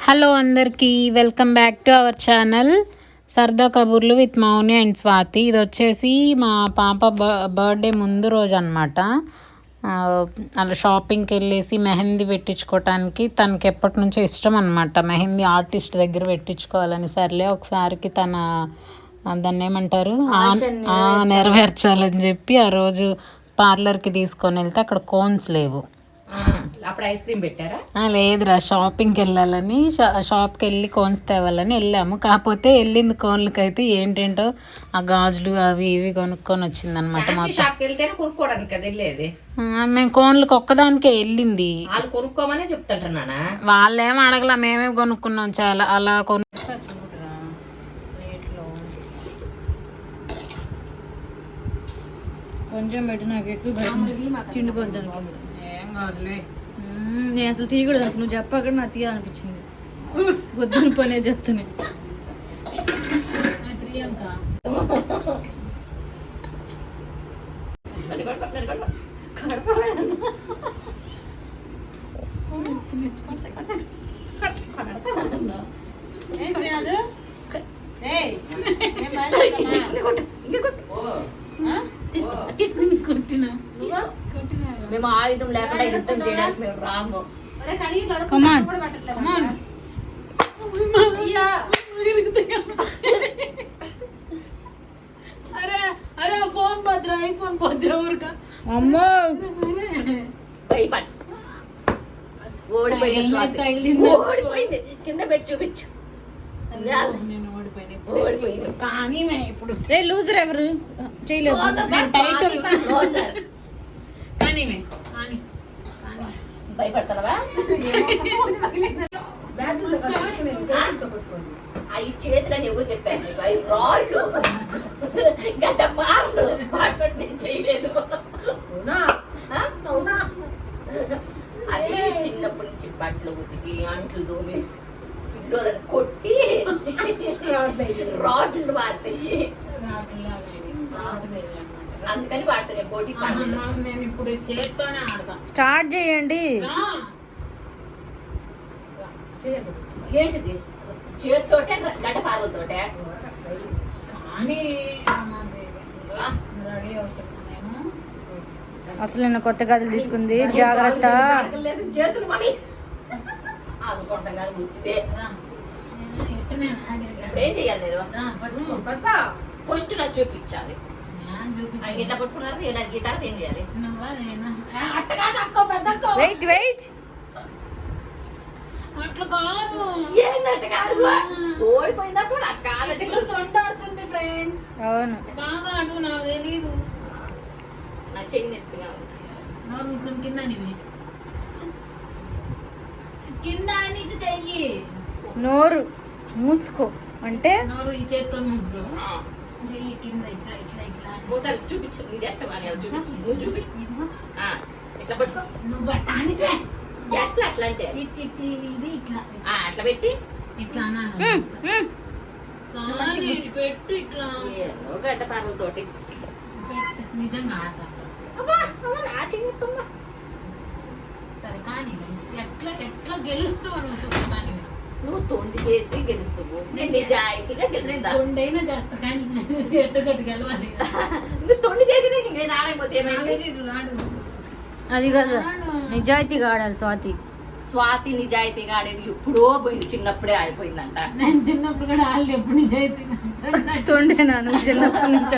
Hello అందరికీ welcome back to our channel సరదా కబుర్లు విత్ మౌని అండ్ స్వాతి. ఇది వచ్చేసి మా పాప బర్త్డే ముందు రోజు అనమాట. అలా షాపింగ్కి వెళ్ళేసి మెహందీ పెట్టించుకోవటానికి తనకి ఎప్పటి నుంచో ఇష్టం అనమాట. మెహందీ ఆర్టిస్ట్ దగ్గర పెట్టించుకోవాలని, సర్లే ఒకసారికి తన దాన్ని ఏమంటారు నెరవేర్చాలని చెప్పి ఆ రోజు పార్లర్కి తీసుకొని వెళ్తే అక్కడ కోన్స్ లేవు. అప్పుడు ఐస్ క్రీమ్ పెట్టారా? లేదురా, షాపింగ్కి వెళ్ళాలని షాప్కి వెళ్ళి కోన్స్ తేవాలని వెళ్ళాము. కాకపోతే వెళ్ళింది కోన్లకైతే ఏంటేంటో ఆ గాజులు అవి ఇవి కొనుక్కొని వచ్చింది అనమాట. మేము కోన్లకి ఒక్కదానికే వెళ్ళింది. వాళ్ళు కొనుక్కోమనే చెప్తాంటారు నాన్న. వాళ్ళేం అడగల, మేమే కొనుక్కున్నాం. చాలా అలా కొంచెం పెట్టు, నాకు ఎక్కువ చిండిపోద్ది అనుకోండి. ఏం కాదులే, నేను అసలు తీయకూడదు అనుకో, నువ్వు చెప్పాక నాకు తీయాలనిపించింది. వద్దును పనే చెప్తాను. ప్రియాంక తీసుకుని కొట్టిన మేము ఆయుధం లేకుండా యుద్ధం చేయడానికి మేము రాము. అరే ఫోన్ భద్ర, ఐఫోన్ భద్ర ఊరుక. అమ్మో భయపడి ఓడిపోయింది. కింద పెట్టి చూపించు. నేను ఓడిపోయింది కానీ ఇప్పుడు లూజర్ ఎవరు చేయలేదు. భయపడతావా? అవి చేతులని ఎవరు చెప్పారు నీకు? అవి రాళ్ళు, గడ్డ పార్లు పాటుపడి నేను చేయలేదు. అదే చిన్నప్పటి నుంచి బట్టలు ఉతికి అంట్లు దోమి పిల్లోలను కొట్టి రాడ్లు వాడతాయి. అందుకని వాడుతున్నాయి పోటీ. నేను ఇప్పుడు చేత్తోనే ఆడతా. స్టార్ట్ చేయండి. ఏంటిది? చేతితోటే గడ్డపాలతోటే కానీ రెడీ అవుతున్నా నేను. అసలు నేను కొత్త గదులు తీసుకుంది, జాగ్రత్త. చేతులు మళ్ళీ అనుకుంటాం కానీ గుర్తుదే. ఏం చెయ్యాలి నేను? ఫస్ట్ నాకు చూపించాలి. ఇట్లా పట్టుకున్నారు, ఈ తర్వాత ఏం చేయాలి? వెయిట్ వెయిట్, అట్లా కాదు. ఏంటంటే కాదు, ఓడిపోయిందా కూడా అట్లా కాదు. తొండాడుతుంది ఫ్రెండ్స్. అవును, బాగా అటు నాకు తెలీదు. నా చెయ్యి నొప్పిగా ఉంది. నోరు మూసుకొని కింద నివి, కింద నుంచి చెయ్యి. నోరు మూసుకో అంటే నోరు ఈ చేతితో మూసుకో. చెయ్యి కింద ఇట్లా ఇట్లా ఇట్లా. ఒకసారి చూపించు, నీది ఎట్ట మాని చూపించు. నువ్వు చూపి, ఇట్లా పట్టుకో. నువ్వు బట్టాని ఎట్లా అట్లా అంటే ఇది ఇట్లా అట్లా పెట్టి ఇట్లా పెట్టు. ఇట్లా గడ్డ పార్లతోటి నిజంగా ఆడతా. నా చిన్న సరే కానీ ఎట్లా ఎట్లా గెలుస్తావు అని చూస్తా. కానీ నువ్వు తొండి చేసి గెలుస్తావు, నేను నిజాయితీగా గెలుస్తా. తొండైనా చేస్తా కానీ ఎట్టగట్టు గెలవాలి. నువ్వు తొండి చేసి నేను ఆడైపోతే ఏమైంది? అది కదా నిజాయితీగా ఆడాలి. స్వాతి నిజాయితీగా ఆడేది ఎప్పుడో పోయింది, చిన్నప్పుడే ఆడిపోయిందంట. నేను చిన్నప్పుడు కూడా ఆడలేదు. ఎప్పుడు నిజాయితీగా తొండేనా? నువ్వు చిన్నప్పటి నుంచి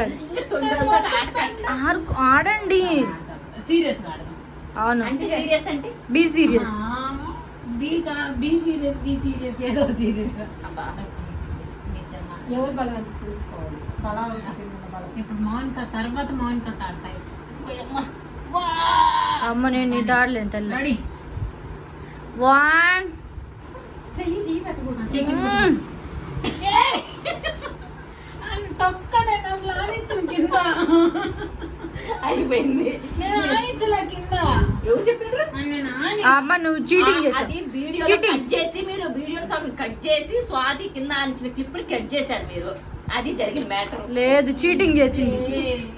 ఆడండి. సీరియస్ గా ఆడదాం. అవును, అంటే సీరియస్ అంటే B series. B series, C series, ఏదో సీరియస్. ఎవరు బలం తీసుకోవాలి? ఇప్పుడు మౌనిక తర్వాత మౌనిక ఆడతాయి. అమ్మ నేను నీతో ఆడలేను తల్లి. రెడీ? 1 నేను అసలు ఆడించిన కింద అయిపోయింది. నేను ఆడించలే కింద. ఎవరు చెప్పారు? అమ్మ నువ్వు చీటింగ్ చేసావు. అది వీడియో కట్ చేసి, మీరు వీడియో కట్ చేసి స్వాతి కింద ఆడించిన క్లిప్ కట్ చేశారు మీరు. అది జరిగిన మ్యాటర్. లేదు, చీటింగ్ చేసింది.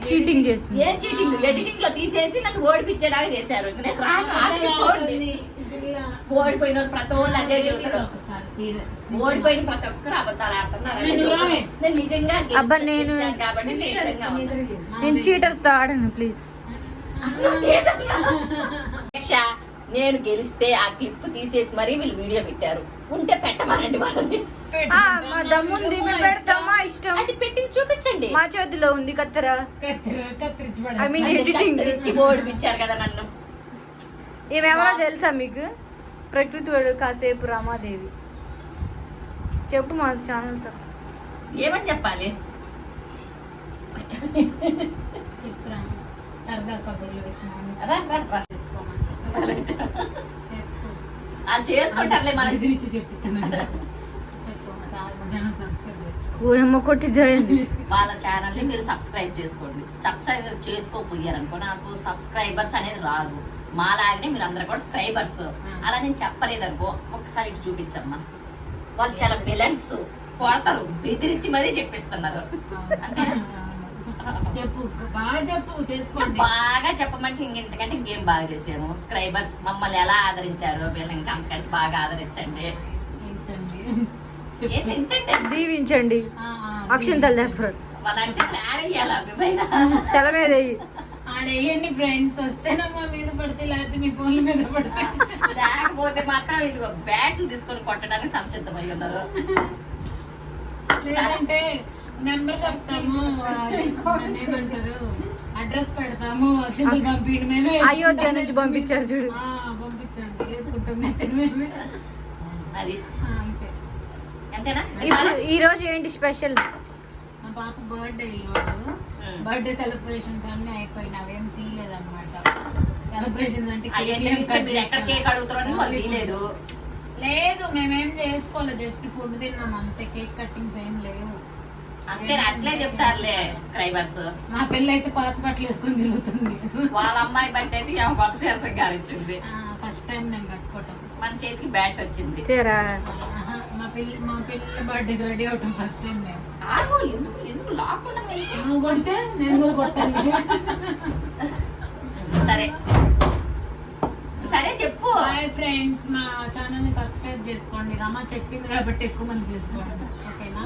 చీటింగ్ చేసింది. ఏం చీటింగ్? ఎడిటింగ్ లో తీసేసి నన్ను ఓడిపించేలాగా చేశారు. నేను రాను. ఓడిపోయిన వాళ్ళు ప్రతి వాళ్ళు అదే చెబుతారు. ఒకసారి సీరియస్ ఓడిపోయిన ప్రతి ఒక్కరు అబద్ధాలు ఆడుతున్నారు. నేను నిజంగా అబ్బా, నేను గెలిచాను కాబట్టి నేను నిజంగా ఉన్నాను. నేను చీటర్స్ తో ఆడను ప్లీజ్. నేను గెలిస్తే ఆ క్లిప్ తీసేసి మరీ వీళ్ళు వీడియో పెట్టారు. ఉంటే పెట్టమనండి వాళ్ళని. మా దమ్ముంది, మేము పెడతామా ఇష్టం. అది పెట్టి చూపించండి. మా చేతిలో ఉంది కత్తెర. కత్తిరించి ఐ మీన్ ఎడిటింగ్. ఓడిపించారు కదా నన్ను. ఏమెవరో తెలుసా మీకు? ప్రకృతి వాడు కాసేపు రామాదేవి. చెప్పు మా ఛానల్ సార్. ఏమని చెప్పాలి? చెప్పురా సరదా కబుర్లు రా, రా, రా. చెప్పు వాళ్ళు చేసుకుంటారులే మన ఎదిరించి చెప్తాను చెప్పు జనం సబ్స్క్రైబ్ చేసుకో. ఓయమ్మ కొట్టిపోయింది. వాళ్ళ ఛానల్ ని మీరు సబ్స్క్రైబ్ చేసుకోండి. సబ్స్క్రైబ్ చేసుకోపోయారనుకో నాకు సబ్స్క్రైబర్స్ అనేది రాదు. మాలాగనే మీరు అందరు కూడా స్క్రైబర్స్. అలా నేను చెప్పలేదనుకో ఒకసారి ఇటు చూపించమ్మా. వాళ్ళు చాలా విలన్స్ కొడతారు, బెదిరించి మరీ చెప్పిస్తున్నారు. చెప్పు బాగా చెప్పు చేసుకోండి. బాగా చెప్పమంటే ఇంతకంటే ఇంకేం బాగా చేసాము. స్క్రైబర్స్ మమ్మల్ని ఎలా ఆదరించారు, వీళ్ళని ఇంకా అంతకంటే బాగా ఆదరించండి. ఏం పెంచండి, దీవించండి. అక్షంతలు దగ్గర వాళ్ళ అక్షంతలు యాడ్ అయ్యాలా మీ పైన? తల మీద ఆడేయండి ఫ్రెండ్స్. వస్తేనా మా మీద పడితే లేకపోతే మీ ఫోన్ల మీద పడితే. లేకపోతే మాత్రం ఇదిగో బ్యాట్లు తీసుకొని కొట్టడానికి సంసిద్ధమై ఉన్నారు. లేదంటే నెంబర్ చెప్తాము, ఏమంటారు అడ్రస్ పెడతాము, అక్షంతలు పంపించండి మేమే. అయోధ్య నుంచి పంపించారు చూడు. పంపించండి, వేసుకుంటాం మేమే. అది అంతే. అంతేనా? ఈ రోజు ఏంటి స్పెషల్? మా పాప బర్త్డే ఈ రోజు. బర్త్డే సెలబ్రేషన్స్ అన్ని అయిపోయినావి, ఏం తీయలేదన్నమాట. సెలబ్రేషన్స్ అంటే ఎక్కడ కేక్ అడుగుతారని వాళ్ళు తీయలేదు. లేదు మేమేం చేసుకోలేదు, జస్ట్ ఫుడ్ తిన్నాం అంతే. కేక్ కట్టింగ్స్ ఏం లేవు. అంతే, అట్లే చెప్తారులే స్క్రైబర్స్. మా పిల్ల అయితే పాత బట్టలు వేసుకొని తిరుగుతుంది. వాళ్ళ అమ్మాయి బట్టి అయితే కొత్త శీర్షం గారిచ్చింది. ఫస్ట్ టైం నేను కట్టుకోవటం. మన చేతికి బ్యాట్ వచ్చింది. మా పిల్ల బర్త్డేకి రెడీ అవటం ఫస్ట్ టైం నేను. ఆగు, ఎందుకు ఎందుకు లాక్కుండా నువ్వు కొడితే నేను కూడా కొట్టాను. సరే సరే చెప్పు. హాయ్ ఫ్రెండ్స్, మా ఛానల్ ని సబ్స్క్రైబ్ చేసుకోండి. రమ చెప్పింది కాబట్టి ఎక్కువ మంది చేసుకోండి, ఓకేనా?